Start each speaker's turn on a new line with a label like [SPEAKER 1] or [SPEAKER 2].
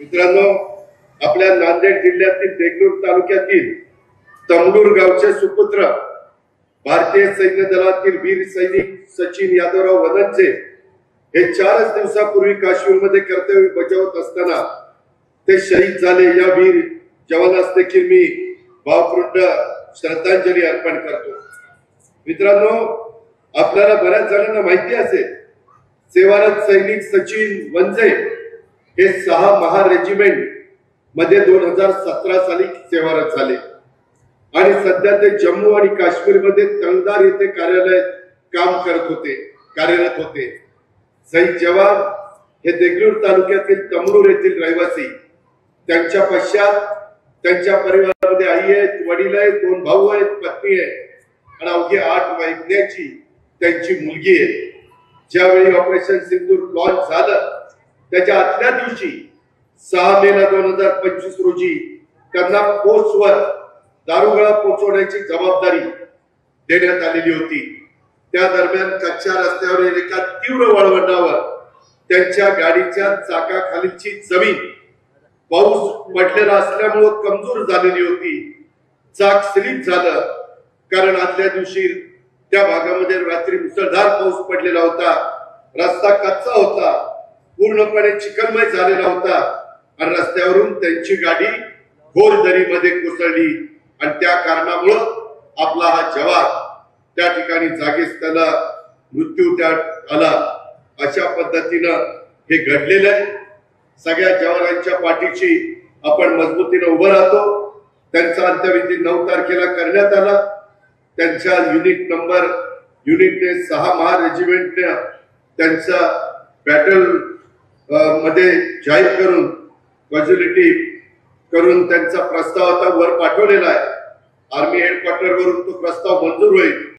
[SPEAKER 1] मित्रांनो, आपल्या नांदेड जिल्ह्यातील देगलूर तालुक्यातील तमलूर गावचे सुपुत्र भारतीय सैन्य दलातील वीर सैनिक सचिन यादवराव वनंजे हे 4 दिवसापूर्वी काश्मीरमध्ये कर्तव्य बजावत असताना ते शहीद झाले। या वीर जवानास देखील मी भावपूर्ण श्रद्धांजली अर्पण करतो। मित्रांनो, आपल्याला बऱ्याच जणांना माहिती असेल, सेवारत सैनिक सचिन वनजे हे 6 महार रेजिमेंट मध्ये 2017 साली सेवारत झाले आणि सध्या ते जम्मू आणि काश्मीर मध्ये तंगदार येथे कार्यरत होते। शहीद जवान हे देगलूर तालुक्यातील तमलूर येथील रहिवासी। त्यांच्या पश्चात त्यांच्या परिवारामध्ये आई आहेत, वडील आहेत, 2 भाऊ आहेत, पत्नी आहे आणि अवघी 8 महिन्याची त्यांची मुलगी आहे। ज्यावेळी ऑपरेशन सिंदूर लॉन्च झालं त्याच्या आदल्या दिवशी 6 मे 2025 रोजी त्यांना पोस्टवर दारुगोळा पोहोचवण्याची जबाबदारी देण्यात आलेली होती। त्या दरम्यान कच्च्या रस्त्यावरील एका तीव्र वळवटावर त्यांच्या गाडीच्या चाकाखालीची जमीन पाऊस पडलेला असल्यामुळे कमजोर झालेली होती। चाक स्लिप झालं, कारण आदल्या दिवशी त्या भागामध्ये रात्री मुसळधार पाऊस पडलेला होता। रस्ता कच्चा होता, पूर्णपणे चिखलमय झालेला होता आणि रस्त्यावरून त्यांची गाडी घोर दरीमध्ये कोसळली आणि त्या कारणामुळे आपला हा जवान त्या ठिकाणी जागीच त्याला मृत्यू आला। अशा पद्धतीनं हे घडलेलं आहे। सगळ्या जवानांच्या पाठीशी आपण मजबूतीने उभं राहतो। त्यांचा अंत्यविधी 9 तारखेला करण्यात आला। त्यांच्या युनिटने 6 महार रेजिमेंटने त्यांचा बॅटल मध्ये जाहीर करून कॅज्युअलिटी करून त्यांचा प्रस्ताव आता वर पाठवलेला आहे। आर्मी हेडक्वार्टर वरून तो प्रस्ताव मंजूर होईल।